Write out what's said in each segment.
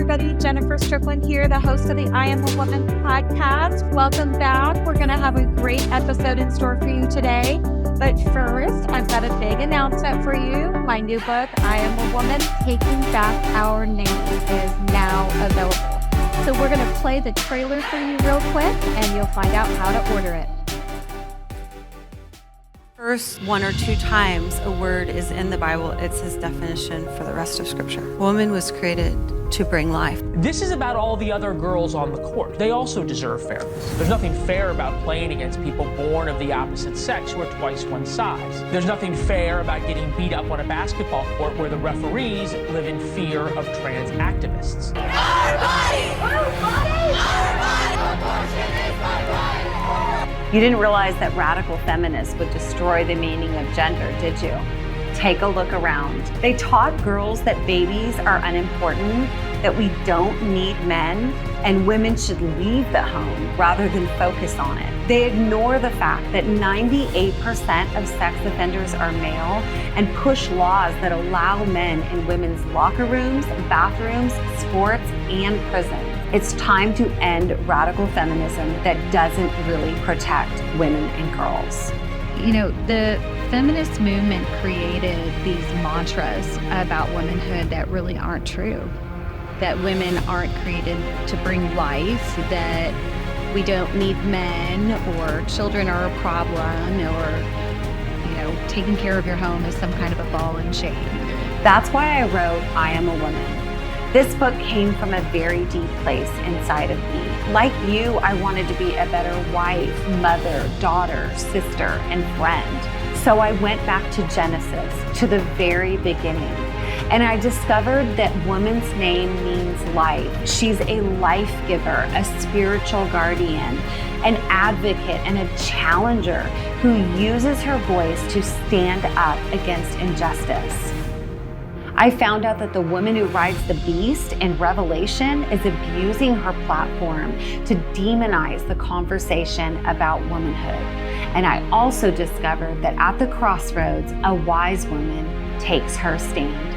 everybody. Jennifer Strickland here, the host of the I Am a Woman podcast. Welcome back. We're going to have a great episode in store for you today. But first, I've got a big announcement for you. My new book, I Am a Woman, Taking Back Our Name, is now available. So we're going to play the trailer for you real quick, and you'll find out how to order it. First one or two times a word is in the Bible, it's his definition for the rest of Scripture. Woman was created to bring life. This is about all the other girls on the court. They also deserve fairness. There's nothing fair about playing against people born of the opposite sex who are twice one size. There's nothing fair about getting beat up on a basketball court where the referees live in fear of trans activists. Our body! Our body! Our body! Abortion is my right! You didn't realize that radical feminists would destroy the meaning of gender, did you? Take a look around. They taught girls that babies are unimportant, that we don't need men, and women should leave the home rather than focus on it. They ignore the fact that 98% of sex offenders are male and push laws that allow men in women's locker rooms, bathrooms, sports, and prisons. It's time to end radical feminism that doesn't really protect women and girls. You know, the feminist movement created these mantras about womanhood that really aren't true. That women aren't created to bring life, that we don't need men, or children are a problem, or, you know, taking care of your home is some kind of a ball and chain. That's why I wrote I Am a Woman. This book came from a very deep place inside of me. Like you, I wanted to be a better wife, mother, daughter, sister, and friend. So I went back to Genesis, to the very beginning. And I discovered that woman's name means life. She's a life giver, a spiritual guardian, an advocate, and a challenger who uses her voice to stand up against injustice. I found out that the woman who rides the beast in Revelation is abusing her platform to demonize the conversation about womanhood. And I also discovered that at the crossroads, a wise woman takes her stand.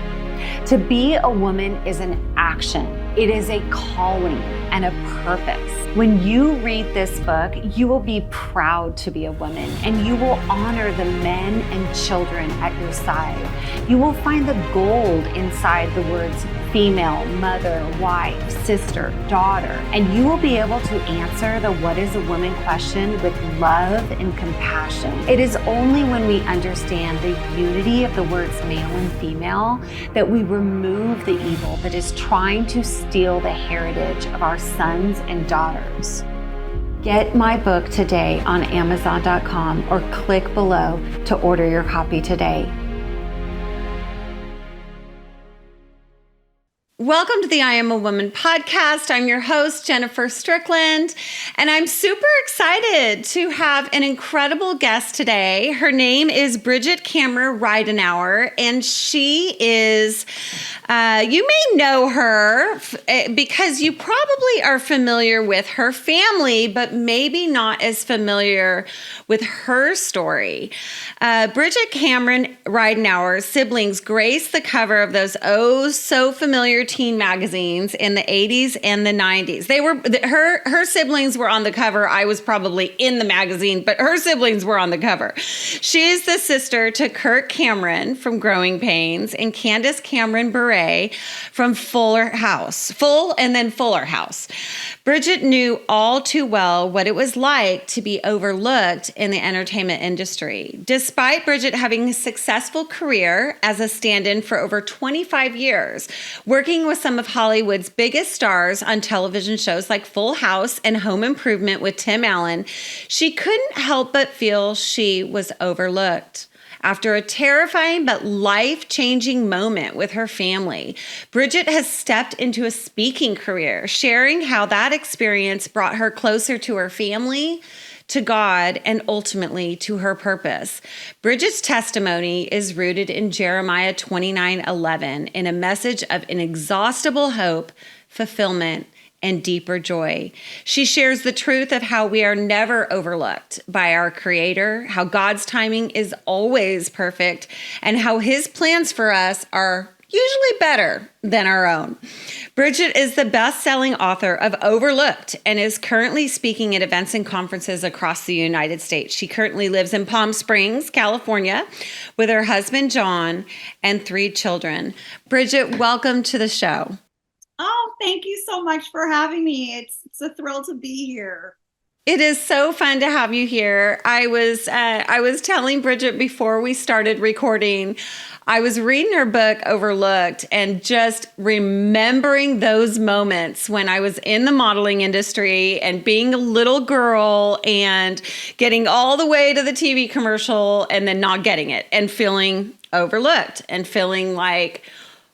To be a woman is an action. It is a calling and a purpose. When you read this book, you will be proud to be a woman, and you will honor the men and children at your side. You will find the gold inside the words female, mother, wife, sister, daughter, and you will be able to answer the what is a woman question with love and compassion. It is only when we understand the unity of the words male and female that we remove the evil that is trying to steal the heritage of our sons and daughters. Get my book today on Amazon.com or click below to order your copy today. Welcome to the I Am a Woman podcast. I'm your host, Jennifer Strickland, and I'm super excited to have an incredible guest today. Her name is Bridgette Cameron Ridenour, and she is, you may know her because you probably are familiar with her family, but maybe not as familiar with her story. Bridgette Cameron Ridenour's siblings graced the cover of those so familiar teen magazines in the 80s and the 90s. They were her siblings were on the cover. I was probably in the magazine, but her siblings were on the cover. She is the sister to Kirk Cameron from Growing Pains and Candace Cameron Bure from Fuller House. Bridgette knew all too well what it was like to be overlooked in the entertainment industry. Despite Bridgette having a successful career as a stand-in for over 25 years, working with some of Hollywood's biggest stars on television shows like Full House and Home Improvement with Tim Allen, she couldn't help but feel she was overlooked. After a terrifying but life-changing moment with her family, Bridgette has stepped into a speaking career, sharing how that experience brought her closer to her family, to God, and ultimately to her purpose. Bridgette's testimony is rooted in Jeremiah 29:11, in a message of inexhaustible hope, fulfillment, and deeper joy. She shares the truth of how we are never overlooked by our Creator, how God's timing is always perfect, and how His plans for us are usually better than our own. Bridgette is the best-selling author of Overlooked and is currently speaking at events and conferences across the United States. She currently lives in Palm Springs, California, with her husband, John, and 3 children. Bridgette, welcome to the show. Oh, thank you so much for having me. It's a thrill to be here. It is so fun to have you here. I was telling Bridgette before we started recording, I was reading her book, Overlooked, and just remembering those moments when I was in the modeling industry and being a little girl and getting all the way to the TV commercial and then not getting it and feeling overlooked and feeling like,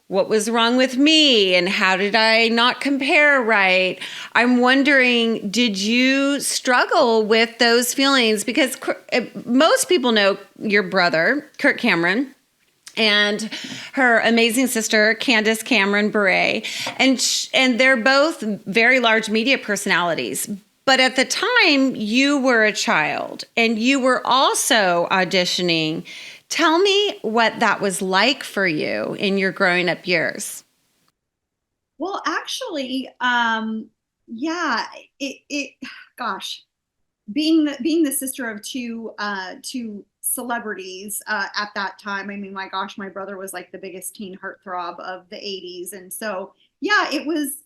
what was wrong with me and how did I not compare right? I'm wondering, did you struggle with those feelings? Because most people know your brother, Kirk Cameron, and her amazing sister, Candace Cameron Bure, and they're both very large media personalities. But at the time, you were a child and you were also auditioning. Tell me what that was like for you in your growing up years. Well, actually, gosh, being the sister of two celebrities at that time. I mean, my gosh, my brother was like the biggest teen heartthrob of the 80s, and so yeah, it was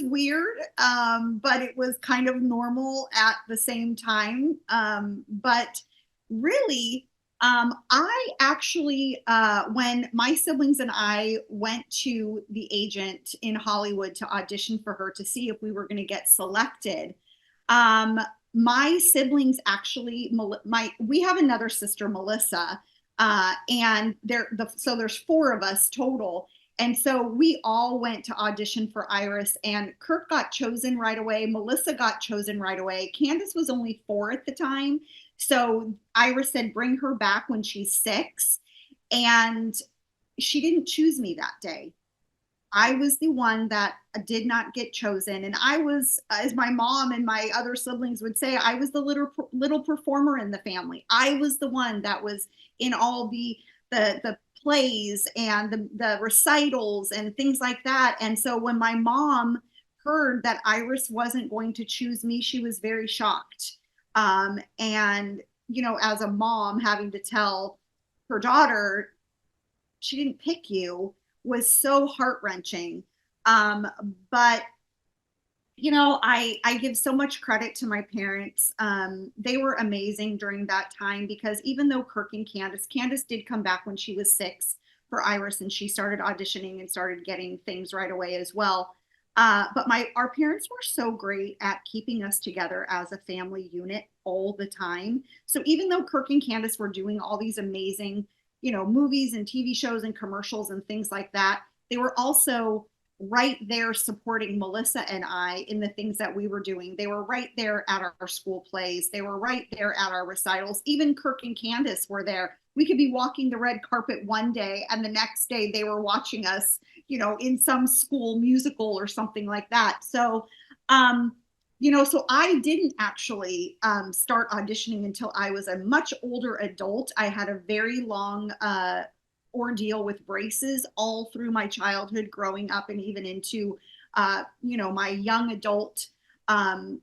weird, but it was kind of normal at the same time. But really. I actually, when my siblings and I went to the agent in Hollywood to audition for her to see if we were going to get selected, my siblings actually, we have another sister, Melissa, and so there's 4 of us total. And so we all went to audition for Iris, and Kirk got chosen right away. Melissa got chosen right away. Candace was only 4 at the time. So Iris said, bring her back when she's 6. And she didn't choose me that day. I was the one that did not get chosen. And I was, as my mom and my other siblings would say, I was the little performer in the family. I was the one that was in all the plays and the recitals and things like that. And so when my mom heard that Iris wasn't going to choose me, she was very shocked. And, you know, as a mom having to tell her daughter she didn't pick you was so heart-wrenching. But, you know, I give so much credit to my parents. They were amazing during that time because even though Kirk and Candace did come back when she was 6 for Iris, and she started auditioning and started getting things right away as well. But our parents were so great at keeping us together as a family unit all the time. So even though Kirk and Candace were doing all these amazing, you know, movies and TV shows and commercials and things like that, they were also right there supporting Melissa and I in the things that we were doing. They were right there at our school plays. They were right there at our recitals. Even Kirk and Candace were there. We could be walking the red carpet one day and the next day they were watching us, you know, in some school musical or something like that. So, you know, so I didn't actually start auditioning until I was a much older adult. I had a very long ordeal with braces all through my childhood growing up and even into, you know, my young adult time.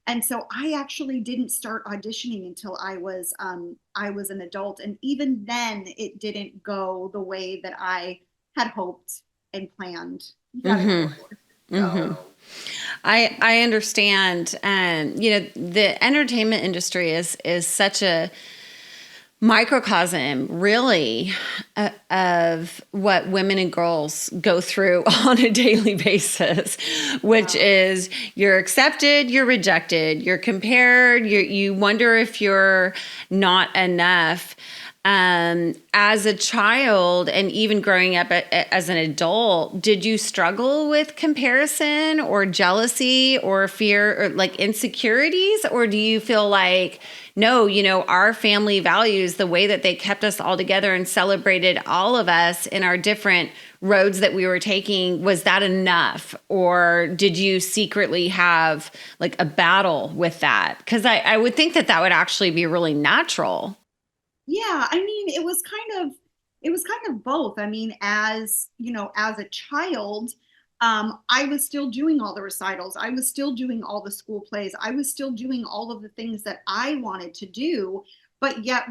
And so I actually didn't start auditioning until I was an adult. And even then it didn't go the way that I had hoped and planned. I understand. You know, the entertainment industry is such a microcosm, really, of what women and girls go through on a daily basis, which is you're accepted, you're rejected, you're compared, you wonder if you're not enough. As a child and even growing up as an adult, did you struggle with comparison or jealousy or fear or like insecurities? Or do you feel like, no, you know, our family values, the way that they kept us all together and celebrated all of us in our different roads that we were taking, was that enough? Or did you secretly have like a battle with that? Because I would think that would actually be really natural. Yeah, I mean, it was kind of, it was kind of both. I mean, as you know, as a child, I was still doing all the recitals. I was still doing all the school plays. I was still doing all of the things that I wanted to do, but yet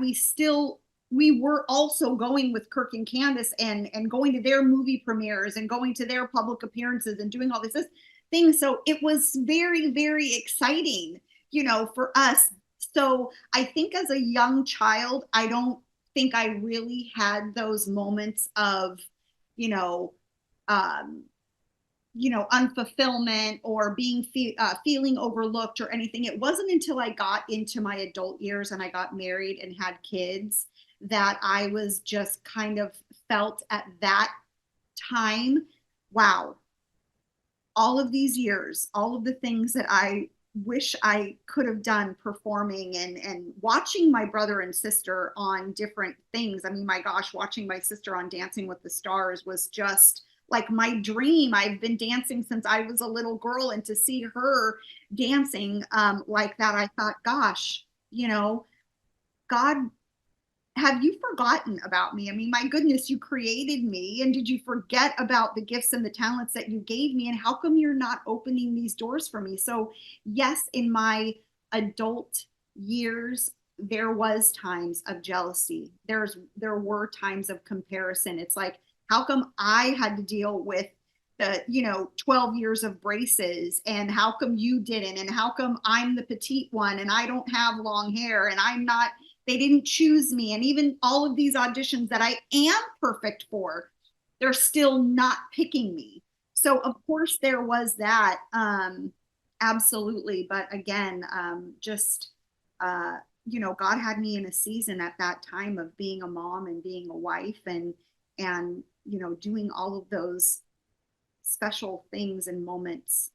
we were also going with Kirk and Candace and going to their movie premieres and going to their public appearances and doing all this things. So it was very, very exciting, you know, for us. So I think as a young child, I don't think I really had those moments of, you know, um, unfulfillment or feeling overlooked or anything. It wasn't until I got into my adult years and I got married and had kids that I was just kind of felt at that time, wow, all of these years, all of the things that I wish I could have done performing and watching my brother and sister on different things. I mean, my gosh, watching my sister on Dancing with the Stars was just like my dream. I've been dancing since I was a little girl, and to see her dancing like that, I thought, gosh, you know, God, have you forgotten about me? I mean, my goodness, you created me, and did you forget about the gifts and the talents that you gave me? And how come you're not opening these doors for me? So yes, in my adult years, there was times of jealousy. There were times of comparison. It's like, how come I had to deal with the, 12 years of braces, and how come you didn't? And how come I'm the petite one and I don't have long hair and they didn't choose me? And even all of these auditions that I am perfect for, they're still not picking me. So of course there was that, absolutely. But again, God had me in a season at that time of being a mom and being a wife and doing all of those special things and moments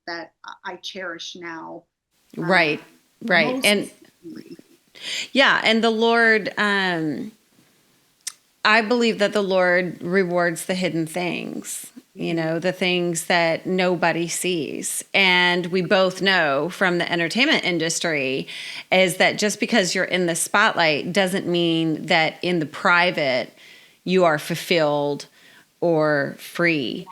that I cherish now. Right. And yeah, and the Lord, I believe that the Lord rewards the hidden things, the things that nobody sees. And we both know from the entertainment industry is that just because you're in the spotlight doesn't mean that in the private you are fulfilled or free.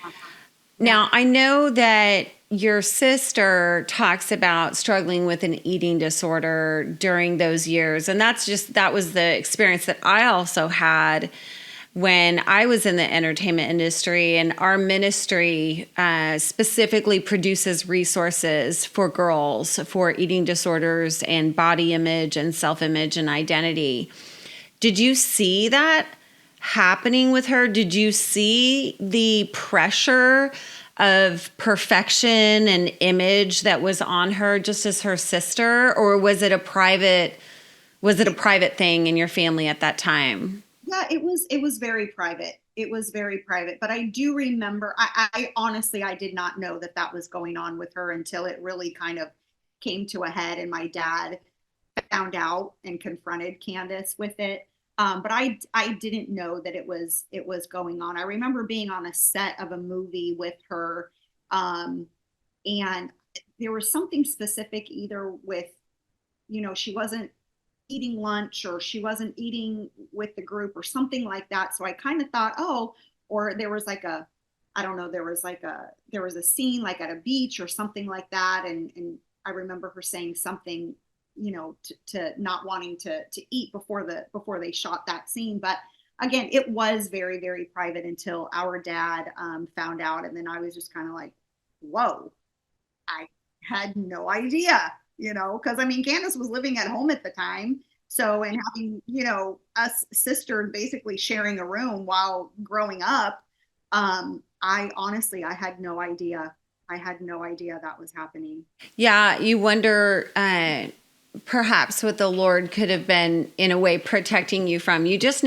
Now, I know that your sister talks about struggling with an eating disorder during those years. And that was the experience that I also had when I was in the entertainment industry. And our ministry specifically produces resources for girls for eating disorders and body image and self-image and identity. Did you see that happening with her? Did you see the pressure of perfection and image that was on her just as her sister, or was it a private thing in your family at that time? Yeah, it was very private. It was very private, but I do remember, I honestly, I did not know that was going on with her until it really kind of came to a head and my dad found out and confronted Candace with it. But I didn't know that it was going on. I remember being on a set of a movie with her, and there was something specific either with, she wasn't eating lunch or she wasn't eating with the group or something like that. So I kind of thought, or there was like a, I don't know, there was a scene like at a beach or something like that. And I remember her saying something, to not wanting to eat before they shot that scene. But again, it was very, very private until our dad found out. And then I was just kind of like, whoa, I had no idea, because I mean, Candace was living at home at the time. So, and having, us sister basically sharing a room while growing up, I honestly had no idea. I had no idea that was happening. Yeah. You wonder, perhaps what the Lord could have been in a way protecting you from. You just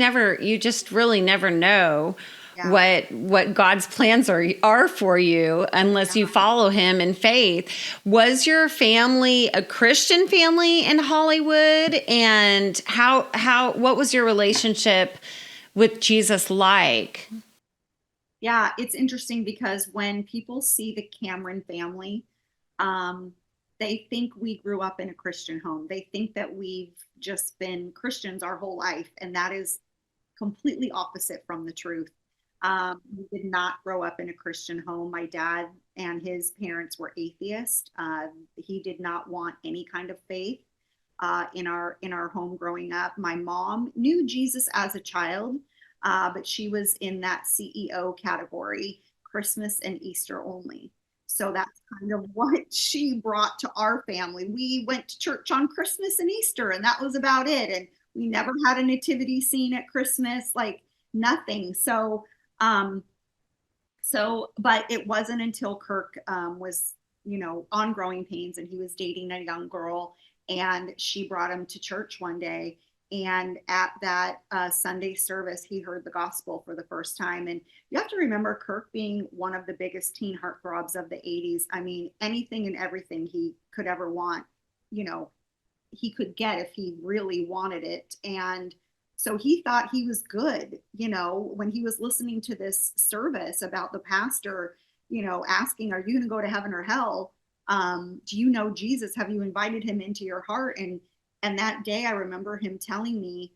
really never know what God's plans are for you unless you follow him in faith. Was your family a Christian family in Hollywood? And what was your relationship with Jesus like? Yeah, it's interesting because when people see the Cameron family, they think we grew up in a Christian home. They think that we've just been Christians our whole life, and that is completely opposite from the truth. We did not grow up in a Christian home. My dad and his parents were atheists. He did not want any kind of faith in our home growing up. My mom knew Jesus as a child, but she was in that CEO category, Christmas and Easter only. So that's kind of what she brought to our family. We went to church on Christmas and Easter, and that was about it. And we never had a nativity scene at Christmas, like nothing. But it wasn't until Kirk was, on growing pains, and he was dating a young girl, and she brought him to church one day. And at that Sunday service, he heard the gospel for the first time. And you have to remember Kirk being one of the biggest teen heartthrobs of the 80s. I mean, anything and everything he could ever want, he could get if he really wanted it. And so he thought he was good, when he was listening to this service about the pastor, asking, are you going to go to heaven or hell? Do you know Jesus? Have you invited him into your heart? And that day, I remember him telling me,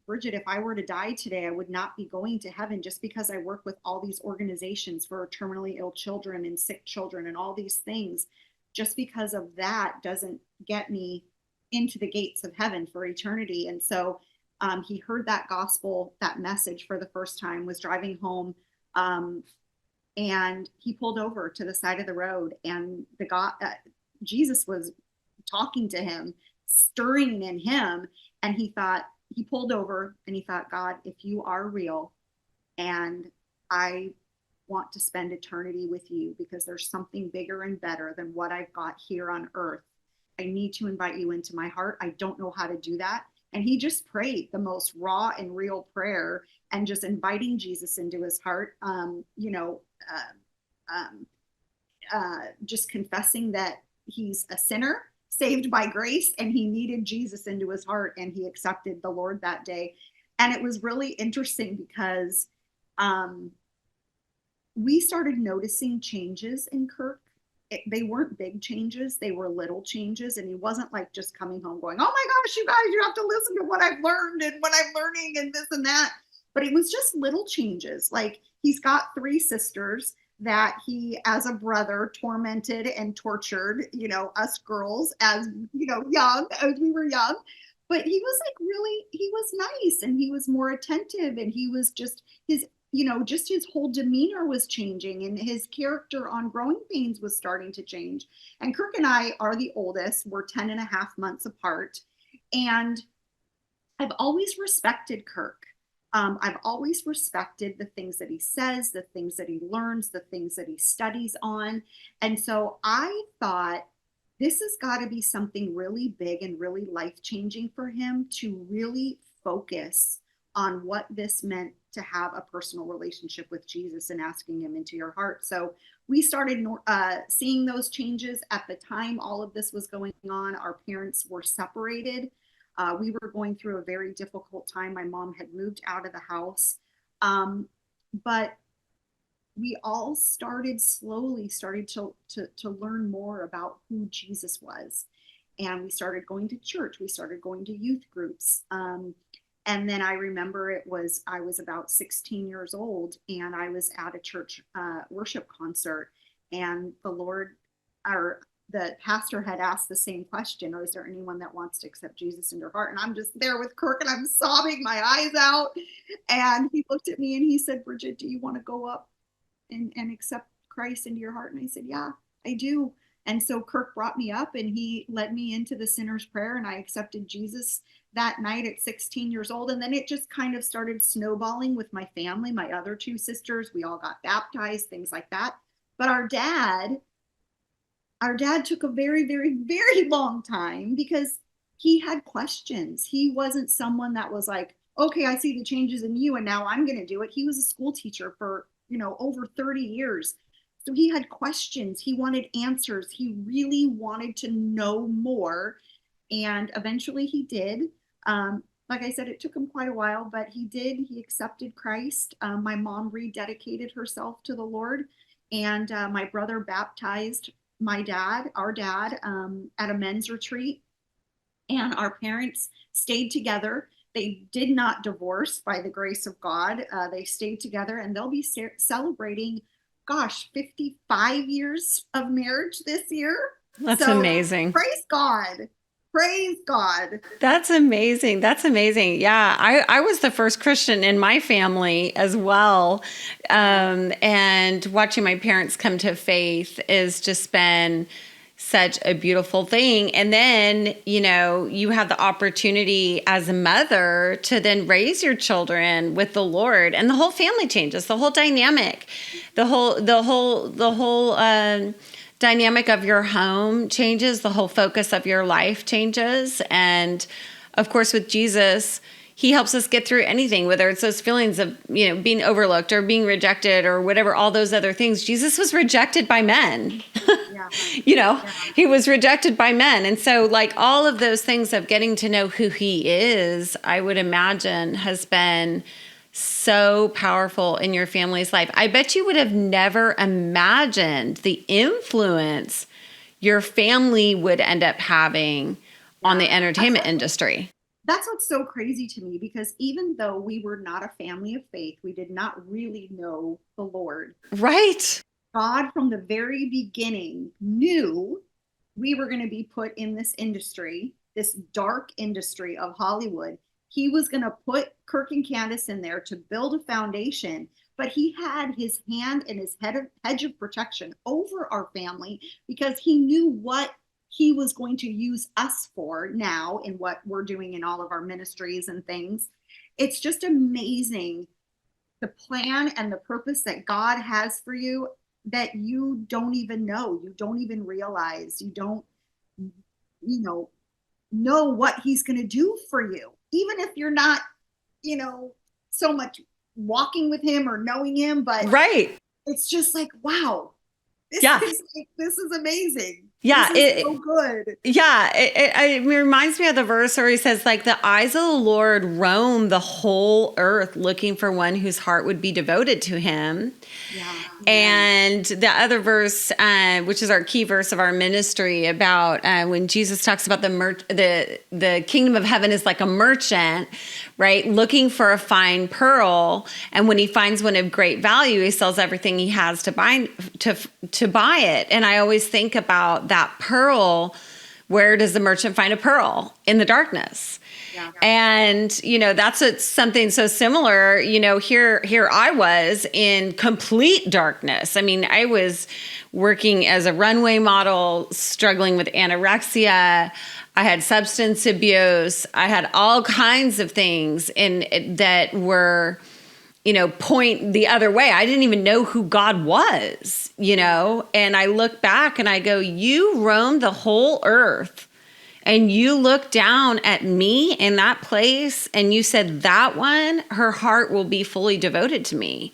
Bridgette, if I were to die today, I would not be going to heaven just because I work with all these organizations for terminally ill children and sick children and all these things. Just because of that doesn't get me into the gates of heaven for eternity. And so he heard that gospel, that message for the first time, was driving home, and he pulled over to the side of the road, and Jesus was talking to him, stirring in him. And he pulled over and he thought, God, if you are real and I want to spend eternity with you because there's something bigger and better than what I've got here on earth, I need to invite you into my heart. I don't know how to do that. And he just prayed the most raw and real prayer, and just inviting Jesus into his heart, just confessing that he's a sinner saved by grace, and he needed Jesus into his heart, and he accepted the Lord that day. And it was really interesting because we started noticing changes in Kirk. They weren't big changes, they were little changes. And he wasn't like just coming home going, oh my gosh, you guys, you have to listen to what I've learned and what I'm learning and this and that. But it was just little changes. Like, he's got 3 sisters that he, as a brother, tormented and tortured, us girls as we were young. But he was he was nice, and he was more attentive, and he was just his whole demeanor was changing, and his character on Growing Pains was starting to change. And Kirk and I are the oldest. We're 10 and a half months apart. And I've always respected Kirk. I've always respected the things that he says, the things that he learns, the things that he studies on. And so I thought, this has got to be something really big and really life-changing for him to really focus on what this meant to have a personal relationship with Jesus and asking him into your heart. So we started seeing those changes at the time all of this was going on. Our parents were separated. We were going through a very difficult time. My mom had moved out of the house. But we all started to learn more about who Jesus was. And we started going to church. We started going to youth groups. And then I remember I was about 16 years old, and I was at a church worship concert, and the pastor had asked the same question, is there anyone that wants to accept Jesus in their heart? And I'm just there with Kirk, and I'm sobbing my eyes out. And he looked at me and he said, Bridgette, do you want to go up and accept Christ into your heart? And I said, yeah, I do. And so Kirk brought me up, and he led me into the sinner's prayer, and I accepted Jesus that night at 16 years old. And then it just kind of started snowballing with my family. My other 2 sisters, we all got baptized, things like that. But our dad took a very, very, very long time because he had questions. He wasn't someone that was like, okay, I see the changes in you and now I'm going to do it. He was a school teacher for, over 30 years. So he had questions. He wanted answers. He really wanted to know more. And eventually he did. Like I said, it took him quite a while, but he did. He accepted Christ. My mom rededicated herself to the Lord. And my brother baptized our dad, at a men's retreat. And our parents stayed together They did not divorce by the grace of God. They stayed together, and they'll be celebrating, 55 years of marriage this year. That's So, amazing. Praise God. Praise God. That's amazing. That's amazing. Yeah. I was the first Christian in my family as well. And watching my parents come to faith has just been such a beautiful thing. And then, you have the opportunity as a mother to then raise your children with the Lord, and the whole family changes, the whole dynamic, the whole dynamic of your home changes, the whole focus of your life changes. And of course, with Jesus, he helps us get through anything, whether it's those feelings of, being overlooked or being rejected or whatever, all those other things. Jesus was rejected by men. Yeah. He was rejected by men. And so like all of those things of getting to know who he is, I would imagine has been so powerful in your family's life. I bet you would have never imagined the influence your family would end up having on the entertainment industry. That's what's so crazy to me, because even though we were not a family of faith, we did not really know the Lord. Right. God, from the very beginning, knew we were going to be put in this industry, this dark industry of Hollywood. He was going to put Kirk and Candace in there to build a foundation, but he had his hand and his hedge of protection over our family, because he knew what he was going to use us for now in what we're doing in all of our ministries and things. It's just amazing, the plan and the purpose that God has for you that you don't even know, you don't even realize, you don't, know what he's going to do for you. Even if you're not, so much walking with him or knowing him, but right. It's just like, wow, this is amazing. Yeah, this is so good. Yeah, it reminds me of the verse where he says, like, the eyes of the Lord roam the whole earth looking for one whose heart would be devoted to him. Yeah. And the other verse, which is our key verse of our ministry, about when Jesus talks about the kingdom of heaven is like a merchant, right, looking for a fine pearl, and when he finds one of great value, he sells everything he has to buy it. And I always think about that pearl. Where does the merchant find a pearl? In the darkness. Yeah. And, that's something so similar. Here I was in complete darkness. I mean, I was working as a runway model, struggling with anorexia. I had substance abuse. I had all kinds of things that were, point the other way. I didn't even know who God was, and I look back and I go, you roamed the whole earth and you looked down at me in that place and you said, that one, her heart will be fully devoted to me,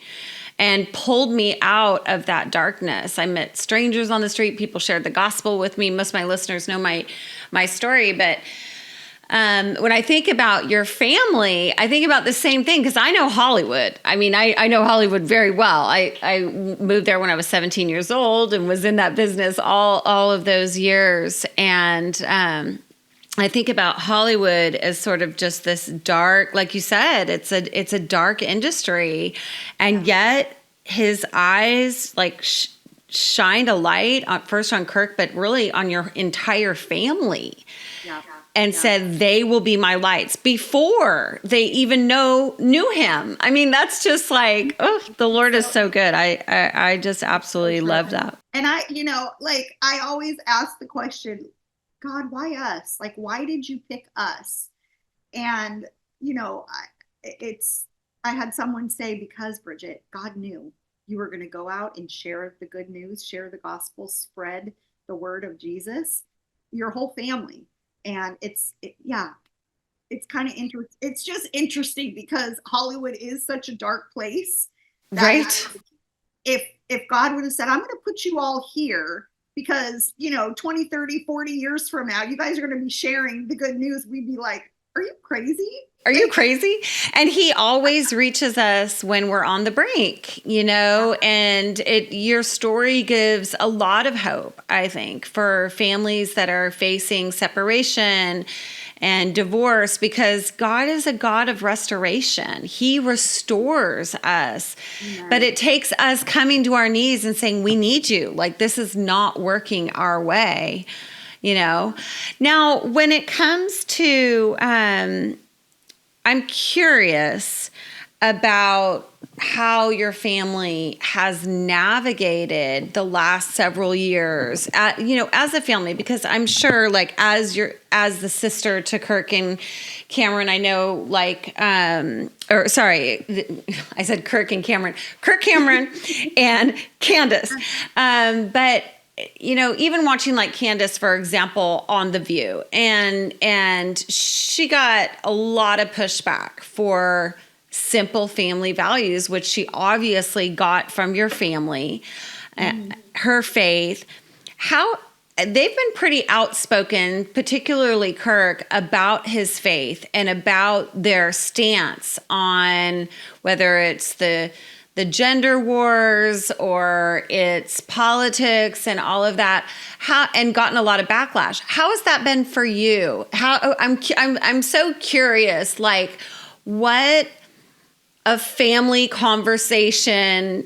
and pulled me out of that darkness. I met strangers on the street. People shared the gospel with me. Most of my listeners know my story, but when I think about your family, I think about the same thing, because I know Hollywood. I mean, I know Hollywood very well. I moved there when I was 17 years old and was in that business all of those years. And I think about Hollywood as sort of just this dark, like you said, it's a dark industry, and yet his eyes shined a light first on Kirk, but really on your entire family. Yeah. And said, they will be my lights, before they even knew him. I mean, that's just like, the Lord is so good. I just absolutely love that. And I always ask the question, God, why us? Like, why did you pick us? And, I had someone say, because Bridgette, God knew you were going to go out and share the good news, share the gospel, spread the word of Jesus, your whole family. And it's kind of interesting. It's just interesting, because Hollywood is such a dark place. Right. If God would have said, I'm going to put you all here because, 20, 30, 40 years from now, you guys are going to be sharing the good news, we'd be like, are you crazy? Are you crazy? And he always reaches us when we're on the brink, and your story gives a lot of hope, I think, for families that are facing separation and divorce, because God is a God of restoration. He restores us. Amen. But it takes us coming to our knees and saying, we need you. Like, this is not working our way, you know? Now, when it comes to, I'm curious about how your family has navigated the last several years, as a family, because I'm sure, like, as the sister to Kirk and Cameron, I know, like, I said Kirk and Cameron, and Candace. But, even watching, like, Candace, for example, on The View, and she got a lot of pushback for simple family values, which she obviously got from your family, her faith. How they've been pretty outspoken, particularly Kirk, about his faith and about their stance on whether it's the gender wars or it's politics and all of that. And gotten a lot of backlash. How has that been for you? I'm so curious, like, what a family conversation,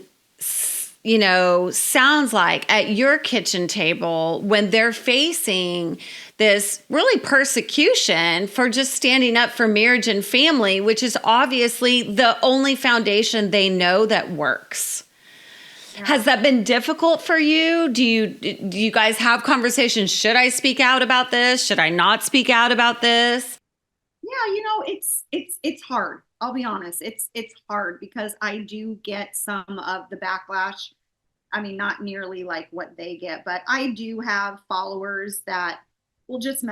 sounds like at your kitchen table when they're facing this really persecution for just standing up for marriage and family, which is obviously the only foundation they know that works. Yeah. Has that been difficult for you? Do you guys have conversations? Should I speak out about this? Should I not speak out about this? Yeah, it's hard. I'll be honest. It's hard because I do get some of the backlash. I mean, not nearly like what they get, but I do have followers that will just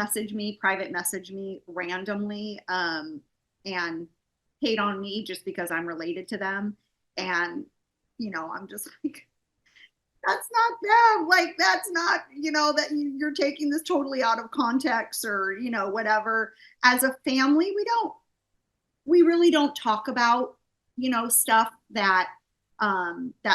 private message me randomly, and hate on me just because I'm related to them. And, I'm just like, that's not them. Like, that's not, that you're taking this totally out of context or, whatever. As a family, we really don't talk about, stuff that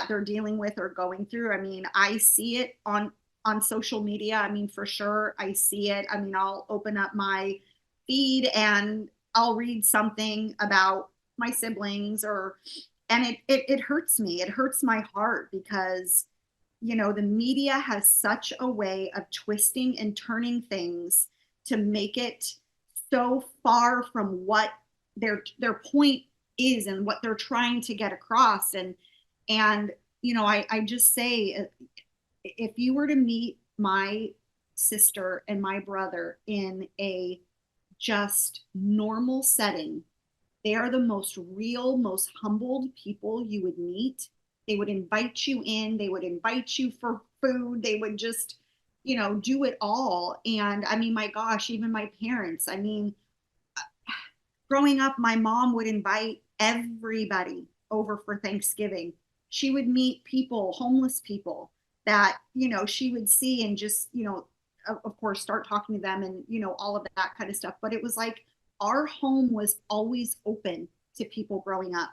they're dealing with or going through. I mean, I see it on social media. I mean, for sure, I see it. I mean, I'll open up my feed and I'll read something about my siblings and it hurts me. It hurts my heart because, the media has such a way of twisting and turning things to make it so far from what their point is and what they're trying to get across. And I just say, if you were to meet my sister and my brother in a just normal setting, they are the most real, most humbled people you would meet. They would invite you in, they would invite you for food, they would just, do it all. And I mean, my gosh, even my parents, I mean, growing up, my mom would invite everybody over for Thanksgiving. She would meet people, homeless people that, she would see and just, of course, start talking to them and, all of that kind of stuff. But it was like our home was always open to people growing up.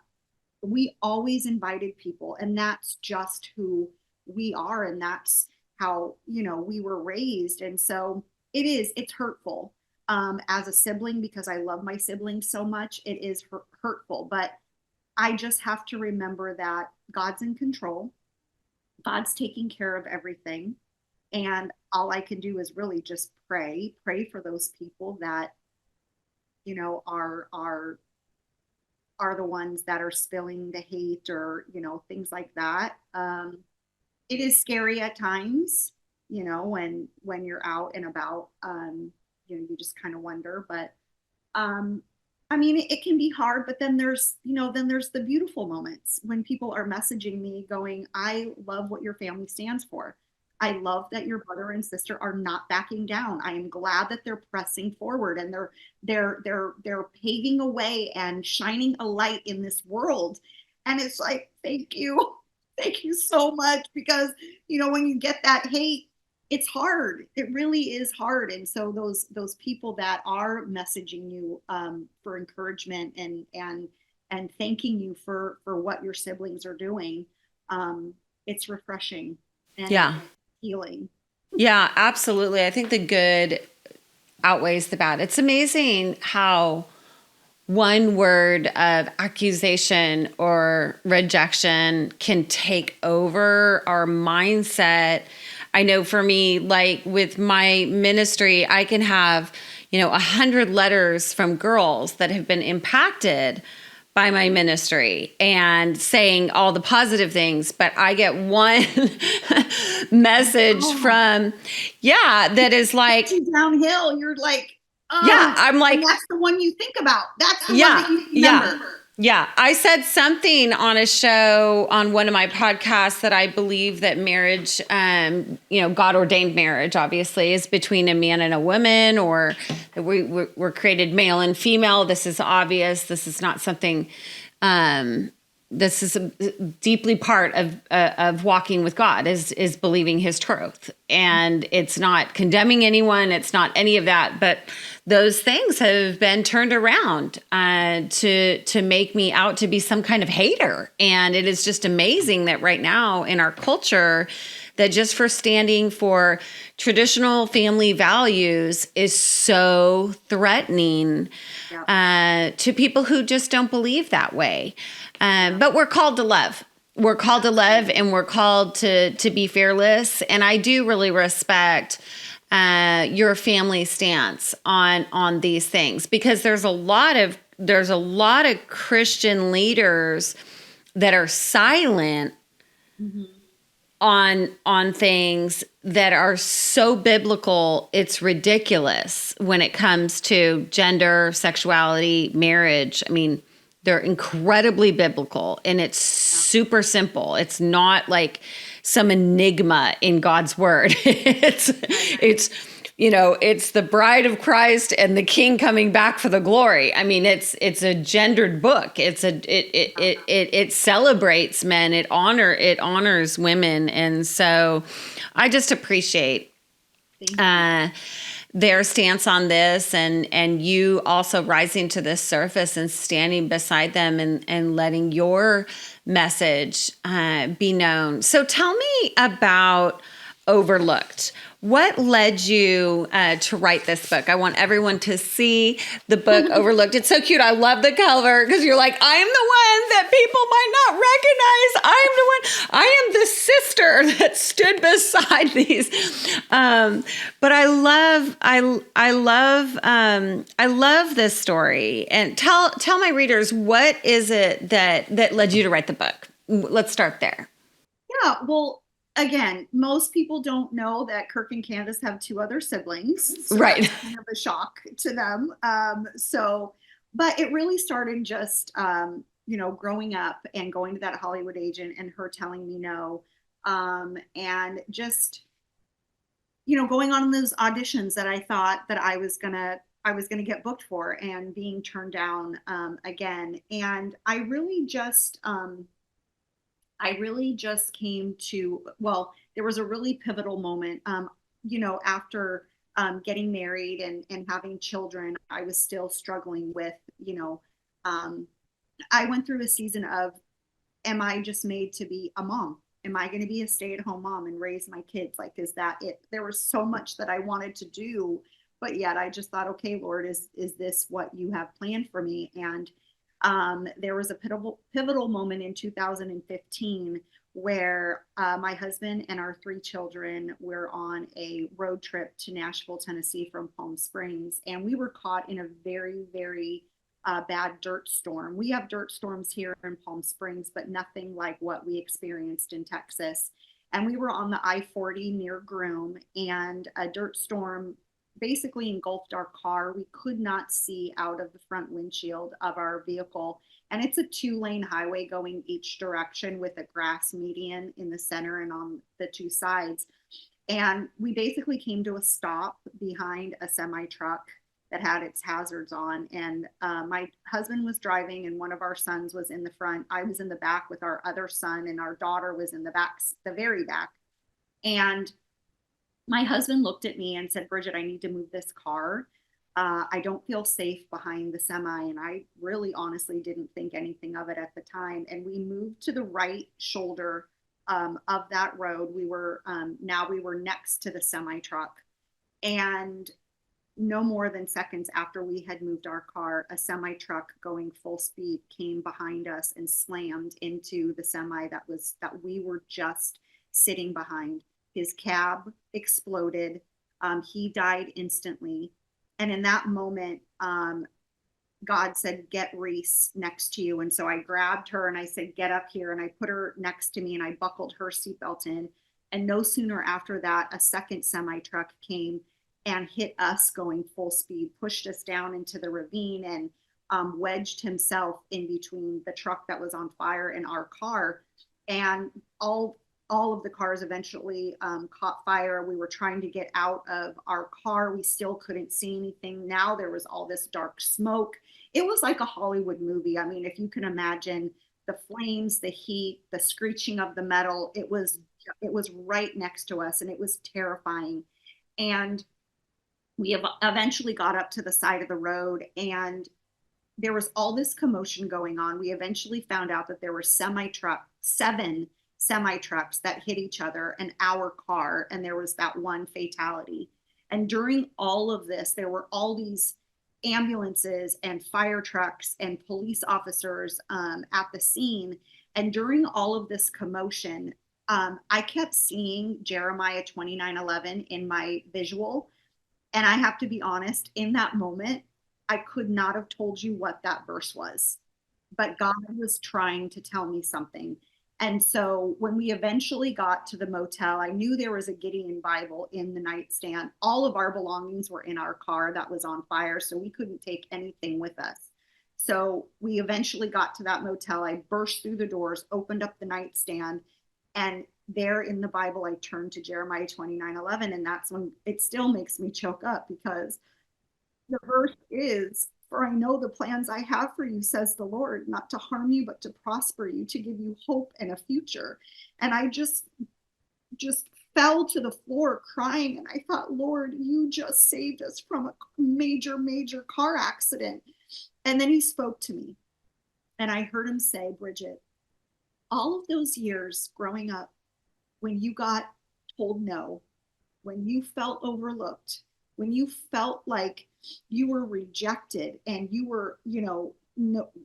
We always invited people, and that's just who we are. And that's how, we were raised. And so it's hurtful. As a sibling, because I love my siblings so much, it is hurtful, but I just have to remember that God's in control. God's taking care of everything. And all I can do is really just pray for those people that, are the ones that are spilling the hate or, things like that. It is scary at times, when you're out and about, you just kind of wonder, but, I mean, it can be hard, but then there's the beautiful moments when people are messaging me going, I love what your family stands for. I love that your brother and sister are not backing down. I am glad that they're pressing forward and they're paving a way and shining a light in this world. And it's like, thank you so much, because, when you get that hate, it's hard. It really is hard. And so those people that are messaging you for encouragement and thanking you for what your siblings are doing, it's refreshing and healing. Yeah, absolutely. I think the good outweighs the bad. It's amazing how one word of accusation or rejection can take over our mindset. I know for me, like with my ministry, I can have, 100 letters from girls that have been impacted by my ministry and saying all the positive things, but I get one message from, that is like, downhill. You're like, I'm like, and that's the one you think about. That's the one that you remember. Yeah. I said something on a show on one of my podcasts that I believe that marriage, God ordained marriage, obviously, is between a man and a woman, or we're created male and female. This is obvious. This is not something, this is deeply part of walking with God is believing his truth. And it's not condemning anyone. It's not any of that, but those things have been turned around to make me out to be some kind of hater. And it is just amazing that right now in our culture, that just for standing for traditional family values is so threatening to people who just don't believe that way. But we're called to love. We're called to love, and we're called to be fearless. And I do really respect your family stance on these things, because there's a lot of Christian leaders that are silent on things that are so biblical, it's ridiculous when it comes to gender, sexuality, marriage. I mean, they're incredibly biblical, and it's super simple. It's not like some enigma in God's word. It's the bride of Christ and the king coming back for the glory. I mean, it's a gendered book. It celebrates men. It honors women. And so I just appreciate their stance on this, and you also rising to the surface and standing beside them and letting your message be known. So tell me about Overlooked. What led you to write this book? I want everyone to see the book Overlooked. It's so cute. I love the cover because you're like, I am the one that people might not recognize. I am the one. I am the sister that stood beside these. But I love this story. And tell my readers, what is it that led you to write the book? Let's start there. Yeah, well, again, most people don't know that Kirk and Candace have two other siblings. So right. It's kind of a shock to them. But it really started just, growing up and going to that Hollywood agent and her telling me no. And just, going on those auditions that I thought that I was gonna get booked for, and being turned down again. And I really just came to, there was a really pivotal moment, after getting married and having children. I was still struggling with, I went through a season of, am I just made to be a mom? Am I going to be a stay-at-home mom and raise my kids? Like, is that it? There was so much that I wanted to do, but yet I just thought, okay, Lord, is this what you have planned for me? And there was a pivotal moment in 2015 where my husband and our 3 children were on a road trip to Nashville, Tennessee from Palm Springs. And we were caught in a very, very bad dirt storm. We have dirt storms here in Palm Springs, but nothing like what we experienced in Texas. And we were on the I-40 near Groom, and a dirt storm basically engulfed our car. We could not see out of the front windshield of our vehicle. And it's a 2-lane highway going each direction with a grass median in the center and on the 2 sides. And we basically came to a stop behind a semi truck that had its hazards on. And my husband was driving, and one of our sons was in the front. I was in the back with our other son, and our daughter was in the back, the very back. And my husband looked at me and said, Bridgette, I need to move this car. I don't feel safe behind the semi. And I really honestly didn't think anything of it at the time. And we moved to the right shoulder of that road. We were next to the semi truck. And no more than seconds after we had moved our car, a semi truck going full speed came behind us and slammed into the semi that we were just sitting behind. His cab exploded. He died instantly. And in that moment, God said, "Get Reese next to you." And so I grabbed her and I said, "Get up here." And I put her next to me and I buckled her seatbelt in. And no sooner after that, a second semi truck came and hit us going full speed, pushed us down into the ravine, and wedged himself in between the truck that was on fire and our car. And all of the cars eventually caught fire. We were trying to get out of our car. We still couldn't see anything. Now there was all this dark smoke. It was like a Hollywood movie. I mean, if you can imagine the flames, the heat, the screeching of the metal, it was right next to us, and it was terrifying. And we have eventually got up to the side of the road, and there was all this commotion going on. We eventually found out that there were seven semi trucks that hit each other and our car, and there was that one fatality. And during all of this, there were all these ambulances and fire trucks and police officers at the scene. And during all of this commotion, I kept seeing Jeremiah 29:11 in my visual. And I have to be honest, in that moment, I could not have told you what that verse was, but God was trying to tell me something. And so when we eventually got to the motel, I knew there was a Gideon Bible in the nightstand. All of our belongings were in our car that was on fire, so we couldn't take anything with us. So we eventually got to that motel. I burst through the doors, opened up the nightstand, and there in the Bible, I turned to Jeremiah 29:11, and that's when it still makes me choke up, because the verse is, "For I know the plans I have for you, says the Lord, not to harm you, but to prosper you, to give you hope and a future." And I just fell to the floor crying. And I thought, Lord, you just saved us from a major, major car accident. And then he spoke to me, and I heard him say, "Bridgette, all of those years growing up, when you got told no, when you felt overlooked, when you felt like you were rejected, and you were, no,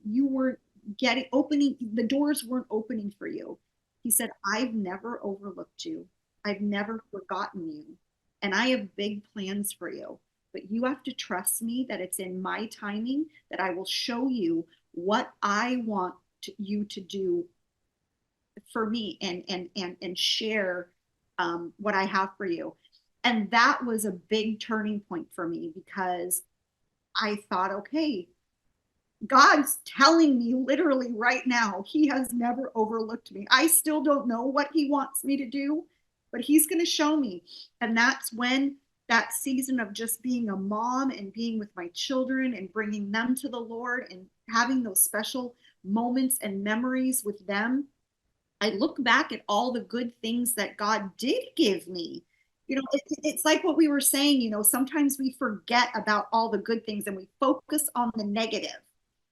you weren't the doors weren't opening for you." He said, "I've never overlooked you. I've never forgotten you. And I have big plans for you. But you have to trust me that it's in my timing, that I will show you what I want you to do for me, and share what I have for you." And that was a big turning point for me, because I thought, okay, God's telling me literally right now, he has never overlooked me. I still don't know what he wants me to do, but he's going to show me. And that's when that season of just being a mom and being with my children and bringing them to the Lord and having those special moments and memories with them, I look back at all the good things that God did give me. It's like what we were saying, sometimes we forget about all the good things and we focus on the negative.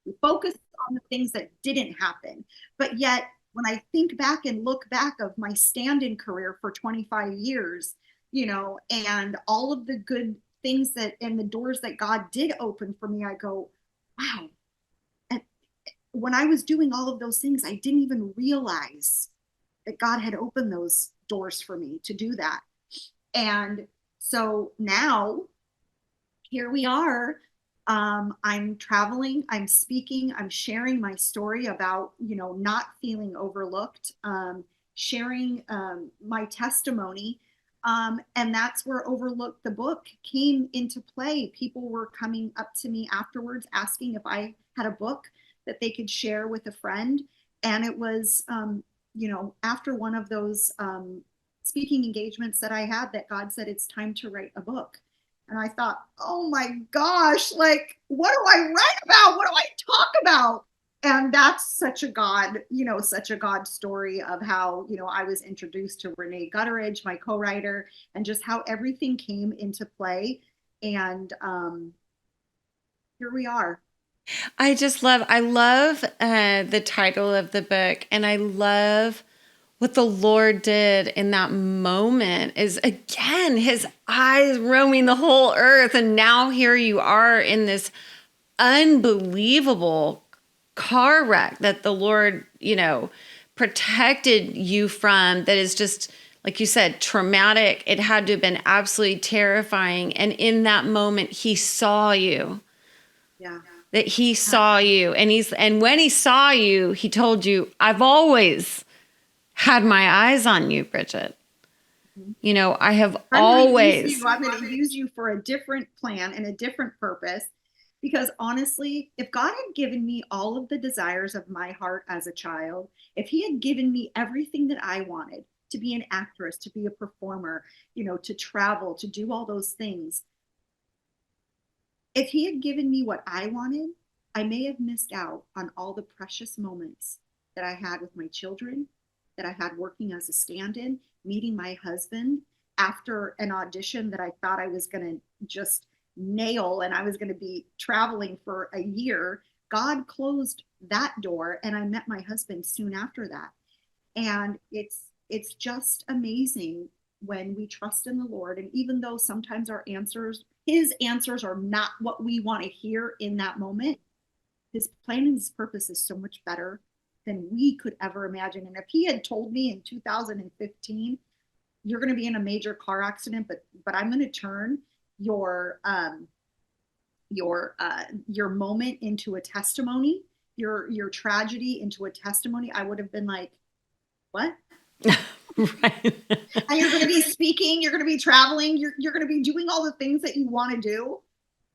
We focus on the things that didn't happen. But yet, when I think back and look back of my stand-in career for 25 years, and all of the good things and the doors that God did open for me, I go, wow. And when I was doing all of those things, I didn't even realize that God had opened those doors for me to do that. And so now here we are. I'm traveling, I'm speaking, I'm sharing my story about, not feeling overlooked, sharing my testimony. And that's where Overlook the book came into play. People were coming up to me afterwards asking if I had a book that they could share with a friend. And it was, after one of those speaking engagements that I had, that God said, "It's time to write a book." And I thought, oh my gosh, like, what do I write about? What do I talk about? And that's such a God story of how, I was introduced to Renee Gutteridge, my co-writer, and just how everything came into play. And here we are. I love the title of the book, and I love what the Lord did in that moment is, again, his eyes roaming the whole earth. And now here you are in this unbelievable car wreck that the Lord, protected you from, that is just, like you said, traumatic. It had to have been absolutely terrifying. And in that moment, he saw you. Yeah. That he saw you. And when he saw you, he told you, I've always had my eyes on you, Bridgette. I have always. I'm going to use you for a different plan and a different purpose. Because honestly, if God had given me all of the desires of my heart as a child, if he had given me everything that I wanted, to be an actress, to be a performer, to travel, to do all those things, if he had given me what I wanted, I may have missed out on all the precious moments that I had with my children, that I had working as a stand-in, meeting my husband after an audition that I thought I was going to just nail, and I was going to be traveling for a year. God closed that door, and I met my husband soon after that. And it's just amazing when we trust in the Lord. And even though sometimes his answers are not what we want to hear in that moment, his plan and his purpose is so much better than we could ever imagine. And if he had told me in 2015, you're going to be in a major car accident, but I'm going to turn your moment into a testimony, your tragedy into a testimony, I would have been like, what? Right. And you're going to be speaking, you're going to be traveling, you're going to be doing all the things that you want to do,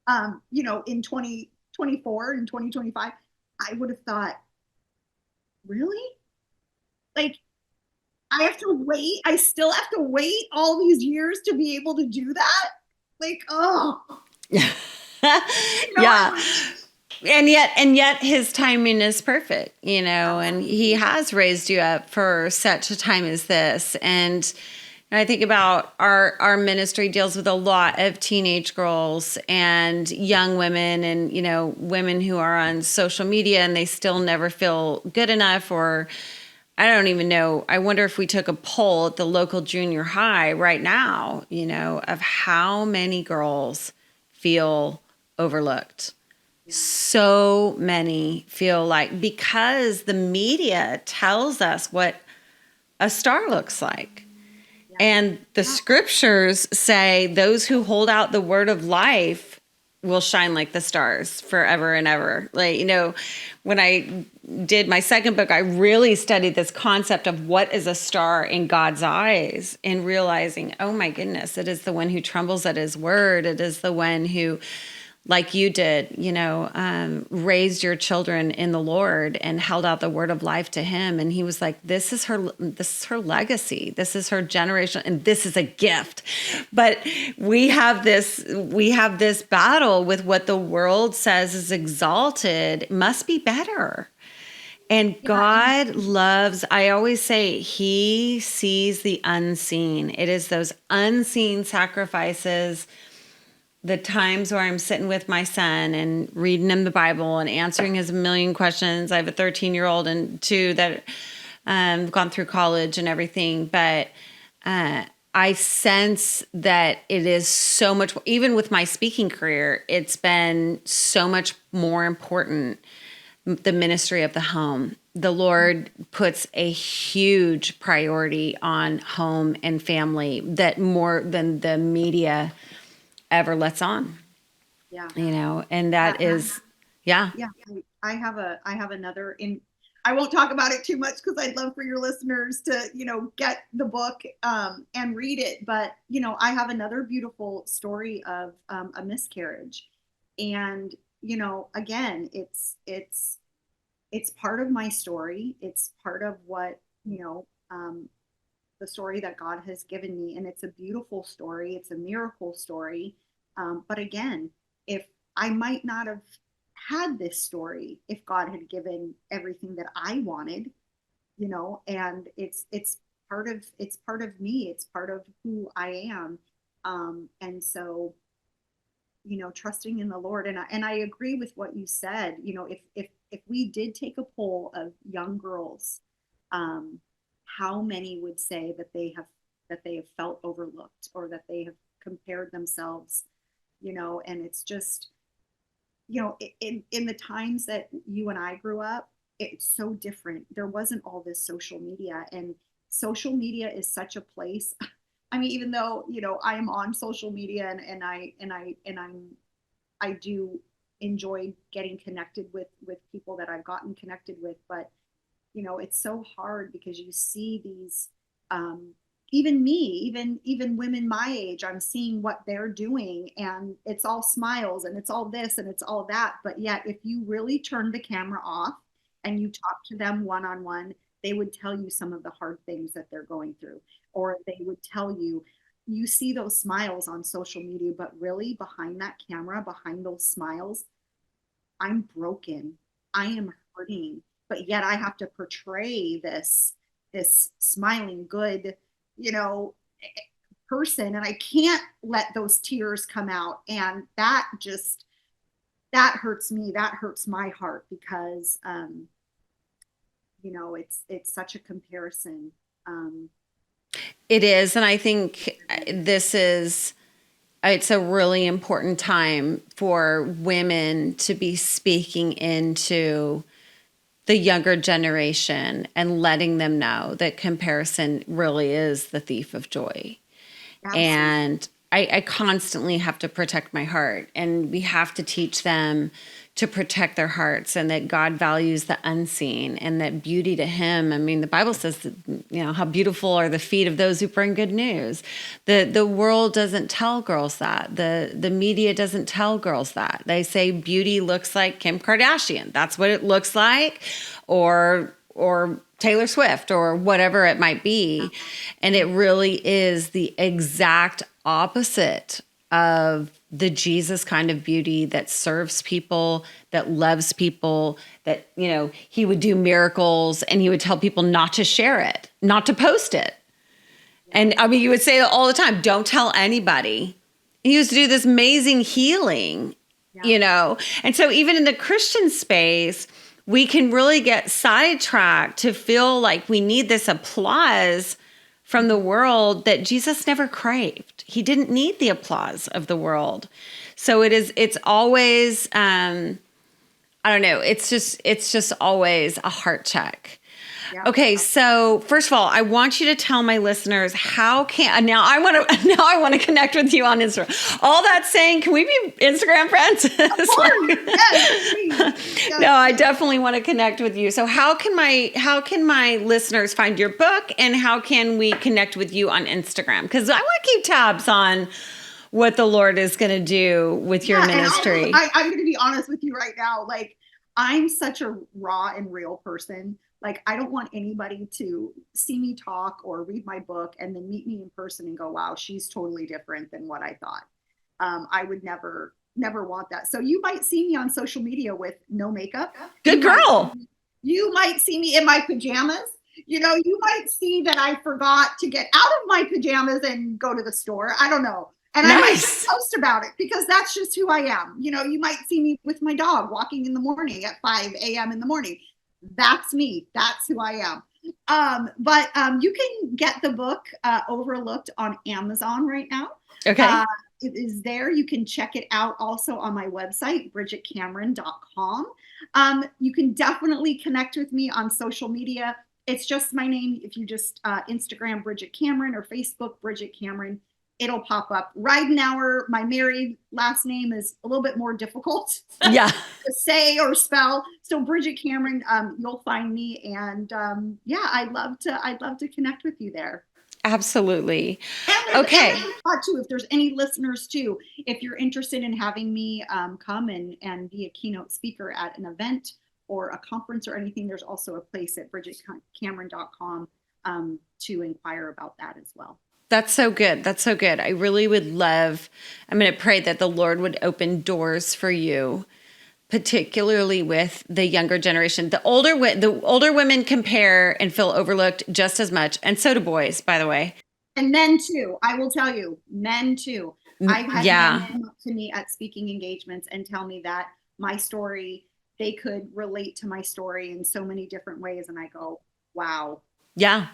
in 2024 and 2025. I would have thought, really? Like, I still have to wait all these years to be able to do that? Like, oh. Yeah. And yet his timing is perfect, and he has raised you up for such a time as this. And I think about our ministry deals with a lot of teenage girls and young women and, women who are on social media and they still never feel good enough, or I don't even know. I wonder if we took a poll at the local junior high right now, of how many girls feel overlooked. So many feel like, because the media tells us what a star looks like. And the scriptures say those who hold out the word of life will shine like the stars forever and ever. Like, when I did my second book, I really studied this concept of what is a star in God's eyes, and realizing, oh my goodness, it is the one who trembles at his word. It is the one who, like you did, raised your children in the Lord and held out the word of life to him. And he was like, this is her legacy. This is her generation. And this is a gift. But we have this battle with what the world says is exalted must be better. And God loves, I always say, he sees the unseen. It is those unseen sacrifices, the times where I'm sitting with my son and reading him the Bible and answering his million questions. I have a 13-year-old and 2 that gone through college and everything. But I sense that it is so much, even with my speaking career, it's been so much more important, the ministry of the home. The Lord puts a huge priority on home and family, that more than the media ever lets on. Yeah. And that is, yeah. Yeah. I have another I won't talk about it too much because I'd love for your listeners to, get the book and read it. But, I have another beautiful story of a miscarriage. And, again, it's part of my story. It's part of what, the story that God has given me. And it's a beautiful story. It's a miracle story. But again, if I might not have had this story if God had given everything that I wanted, and it's part of me. It's part of who I am. And so, trusting in the Lord. And I agree with what you said. If we did take a poll of young girls, how many would say that they have felt overlooked, or that they have compared themselves, and it's just, in the times that you and I grew up, it's so different. There wasn't all this social media, and social media is such a place. I mean, even though, I am on social media, I do enjoy getting connected with people that I've gotten connected with, but it's so hard because you see these, even me, even women my age, I'm seeing what they're doing, and it's all smiles and it's all this and it's all that. But yet, if you really turn the camera off and you talk to them one-on-one, they would tell you some of the hard things that they're going through, or they would tell you, you see those smiles on social media, but really behind that camera, behind those smiles, I'm broken. I am hurting, but yet I have to portray this smiling, good, person, and I can't let those tears come out. And that hurts me. That hurts my heart, because it's such a comparison. It is. And I think it's a really important time for women to be speaking into the younger generation and letting them know that comparison really is the thief of joy. Absolutely. And I constantly have to protect my heart, and we have to teach them to protect their hearts, and that God values the unseen, and that beauty to him. I mean, the Bible says that, how beautiful are the feet of those who bring good news. The world doesn't tell girls that. The media doesn't tell girls that. They say beauty looks like Kim Kardashian. That's what it looks like, or Taylor Swift, or whatever it might be. And it really is the exact opposite of the Jesus kind of beauty that serves people, that loves people, that, he would do miracles, and he would tell people not to share it, not to post it. And I mean, you would say all the time, don't tell anybody. He used to do this amazing healing, And so even in the Christian space, we can really get sidetracked to feel like we need this applause from the world that Jesus never craved. He didn't need the applause of the world. So it's always, I don't know, it's just always a heart check. Yeah. Okay, so first of all, I want you to tell my listeners now I want to connect with you on Instagram. All that saying, can we be Instagram friends? Of course. Yes, please. Yes. No, I definitely want to connect with you. So how can my listeners find your book, and how can we connect with you on Instagram? Because I want to keep tabs on what the Lord is going to do with your ministry. I'm going to be honest with you right now. Like, I'm such a raw and real person. Like, I don't want anybody to see me talk or read my book and then meet me in person and go, wow, she's totally different than what I thought. I would never want that. So you might see me on social media with no makeup. Good girl. You might see me in my pajamas. You might see that I forgot to get out of my pajamas and go to the store. I don't know. And nice. I might post about it, because that's just who I am. You might see me with my dog walking in the morning at 5 a.m. in the morning. That's me. That's who I am. But you can get the book Overlooked on Amazon right now. Okay. It is there. You can check it out also on my website, bridgettecameron.com. You can definitely connect with me on social media. It's just my name. If you just Instagram Bridgette Cameron, or Facebook Bridgette Cameron, it'll pop up. Ridenour, my married last name, is a little bit more difficult to say or spell. So Bridgette Cameron, you'll find me. And I'd love to connect with you there. Absolutely. Okay. Too, if there's any listeners too, if you're interested in having me come and be a keynote speaker at an event or a conference or anything, there's also a place at bridgettecameron.com to inquire about that as well. That's so good. That's so good. I really would love, I'm going to pray that the Lord would open doors for you, particularly with the younger generation. The older women compare and feel overlooked just as much. And so do boys, by the way. And men too. I will tell you, men too. I've had men come up to me at speaking engagements and tell me that my story, they could relate to my story in so many different ways. And I go, wow. Yeah.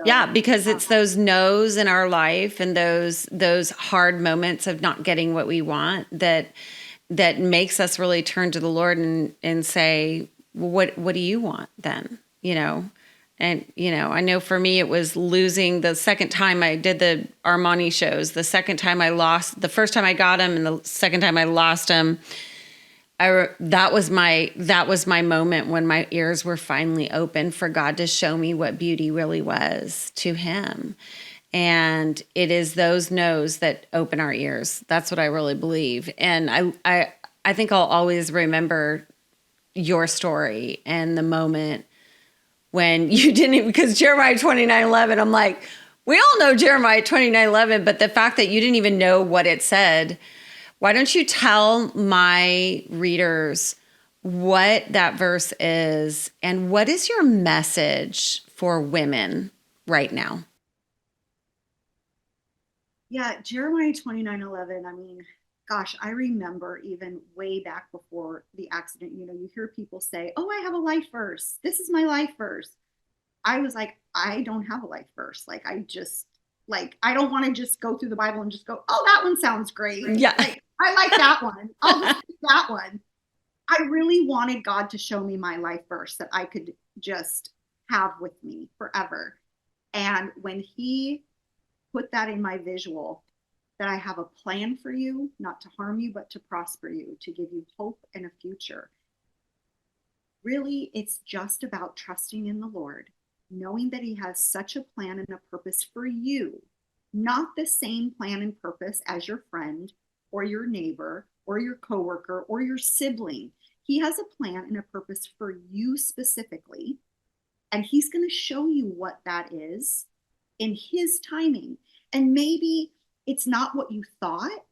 Yeah, because it's those no's in our life and those hard moments of not getting what we want that makes us really turn to the Lord and say, well, what do you want then? And, I know for me, it was losing the second time I did the Armani shows, the second time I lost, the first time I got him and the second time I lost him. That was my moment when my ears were finally open for God to show me what beauty really was to him. And it is those no's that open our ears. That's what I really believe. And I think I'll always remember your story and the moment when you didn't, because Jeremiah 29:11, I'm like, we all know Jeremiah 29:11, but the fact that you didn't even know what it said. Why don't you tell my readers what that verse is and what is your message for women right now? Yeah, Jeremiah 29:11. I mean, gosh, I remember even way back before the accident, you hear people say, oh, I have a life verse. This is my life verse. I was like, I don't have a life verse. Like, I don't want to just go through the Bible and just go, oh, that one sounds great. Yeah. I like that one. I'll just pick that one. I really wanted God to show me my life verse that I could just have with me forever. And when he put that in my visual, that I have a plan for you, not to harm you, but to prosper you, to give you hope and a future. Really, it's just about trusting in the Lord, knowing that he has such a plan and a purpose for you, not the same plan and purpose as your friend or your neighbor or your coworker or your sibling. He has a plan and a purpose for you specifically, and he's going to show you what that is in his timing. And maybe it's not what you thought.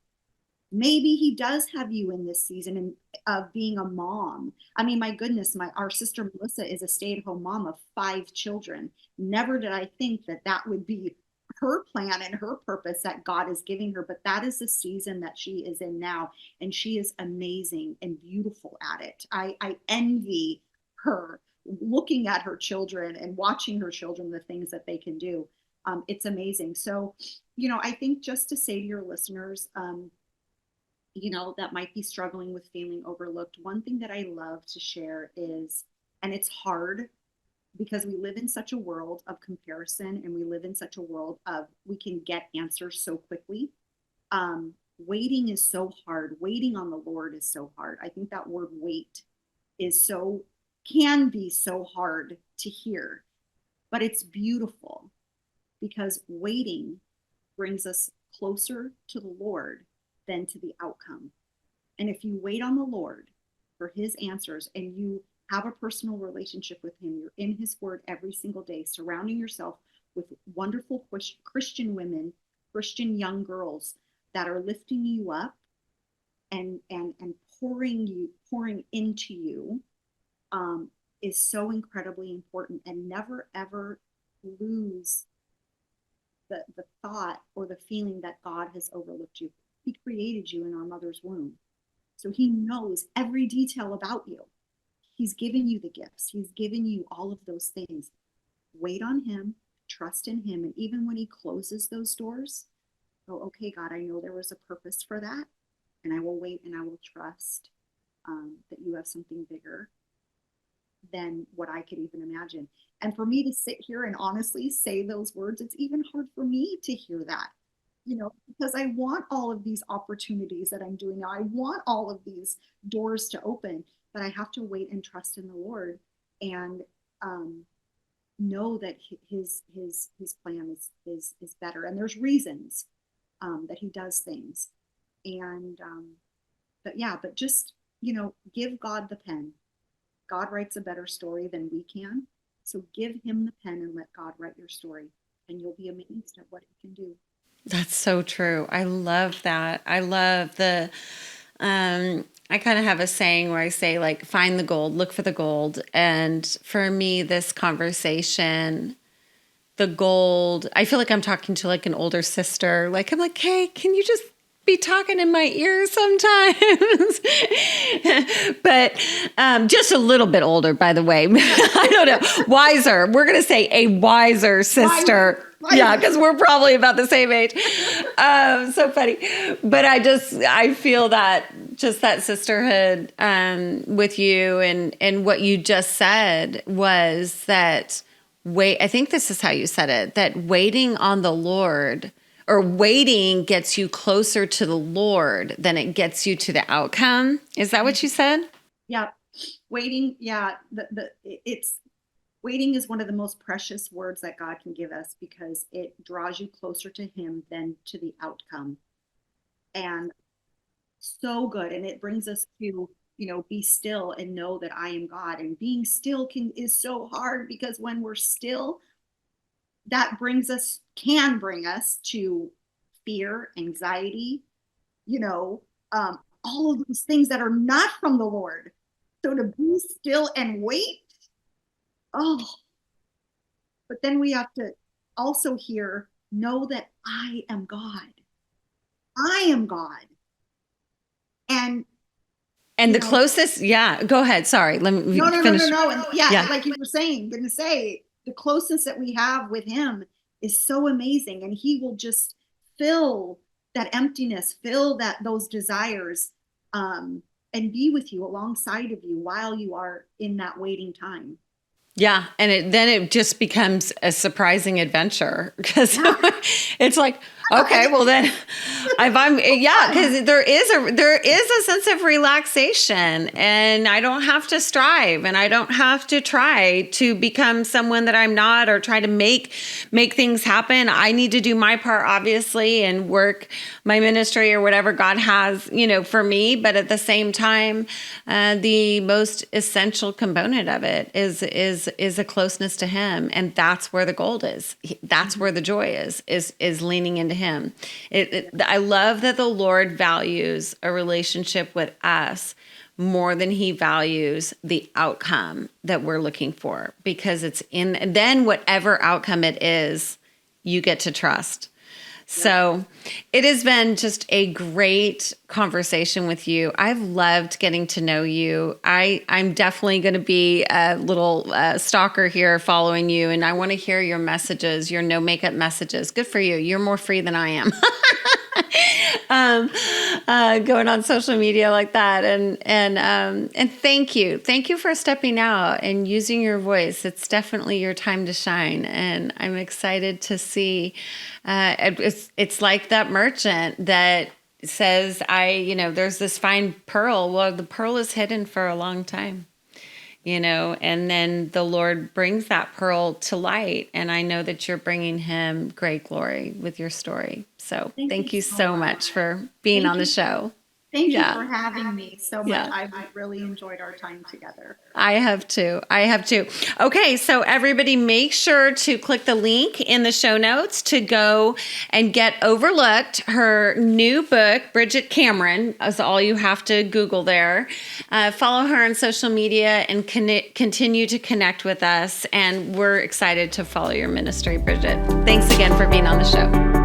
Maybe he does have you in this season of being a mom. I mean, my goodness, our sister Melissa is a stay-at-home mom of 5 children. Never did I think that would be her plan and her purpose that God is giving her, but that is the season that she is in now, and she is amazing and beautiful at it. I envy her looking at her children and watching her children, the things that they can do. It's amazing. So, I think just to say to your listeners, that might be struggling with feeling overlooked, one thing that I love to share is, and it's hard because we live in such a world of comparison and we live in such a world of we can get answers so quickly. Waiting is so hard. Waiting on the Lord is so hard. I think that word wait can be so hard to hear, but it's beautiful because waiting brings us closer to the Lord than to the outcome. And if you wait on the Lord for his answers and you have a personal relationship with him, you're in his word every single day, surrounding yourself with wonderful Christian women, Christian young girls that are lifting you up and pouring into you, is so incredibly important. And never ever lose the thought or the feeling that God has overlooked you. He created you in our mother's womb. So he knows every detail about you. He's given you the gifts. He's given you all of those things. Wait on him, trust in him. And even when he closes those doors, go, okay, God, I know there was a purpose for that. And I will wait and I will trust that you have something bigger than what I could even imagine. And for me to sit here and honestly say those words, it's even hard for me to hear that, because I want all of these opportunities that I'm doing now. I want all of these doors to open, but I have to wait and trust in the Lord and know that his plan is better. And there's reasons that he does things. And but just, give God the pen. God writes a better story than we can. So give him the pen and let God write your story, and you'll be amazed at what he can do. That's so true. I love that. I love the, I kind of have a saying where I say, like, find the gold, look for the gold. And for me, this conversation, the gold, I feel like I'm talking to like an older sister. Like, I'm like, hey, can you just be talking in my ear sometimes? but just a little bit older, by the way. I don't know. Wiser. We're going to say a wiser sister. Wiser. Yeah, because we're probably about the same age. So funny. But I feel that just that sisterhood with you and what you just said was that I think this is how you said it, that waiting on the Lord or waiting gets you closer to the Lord than it gets you to the outcome. Is that what you said? Yeah. Waiting. Yeah. Waiting is one of the most precious words that God can give us because it draws you closer to him than to the outcome. And so good. And it brings us to, be still and know that I am God. And being still is so hard because when we're still, that can bring us to fear, anxiety, all of these things that are not from the Lord. So to be still and wait, but then we have to also know that I am God. I am God. And the closest, go ahead. Sorry. Let me finish. No. And like you were saying, the closeness that we have with him is so amazing. And he will just fill that emptiness, fill those desires, and be with you alongside of you while you are in that waiting time. Yeah. And then it just becomes a surprising adventure because it's like, okay, well then because there is a sense of relaxation and I don't have to strive and I don't have to try to become someone that I'm not or try to make things happen. I need to do my part, obviously, and work my ministry or whatever God has, for me. But at the same time, the most essential component of it is a closeness to him. And that's where the gold is. That's where the joy is leaning into him. I love that the Lord values a relationship with us more than he values the outcome that we're looking for, because then whatever outcome it is, you get to trust. So it has been just a great conversation with you. I've loved getting to know you. I'm definitely going to be a little stalker here following you, and I want to hear your messages, your no makeup messages. Good for you. You're more free than I am. Going on social media like that. And thank you for stepping out and using your voice. It's definitely your time to shine. And I'm excited to see, it's like that merchant that says, there's this fine pearl. Well, the pearl is hidden for a long time. And then the Lord brings that pearl to light. And I know that you're bringing him great glory with your story. So thank you so much for being on the show. Thank you for having me so much. I've really enjoyed our time together. I have too. Okay, so everybody make sure to click the link in the show notes to go and get Overlooked, her new book. Bridgette Cameron is all you have to Google there. Follow her on social media and continue to connect with us. And we're excited to follow your ministry, Bridgette. Thanks again for being on the show.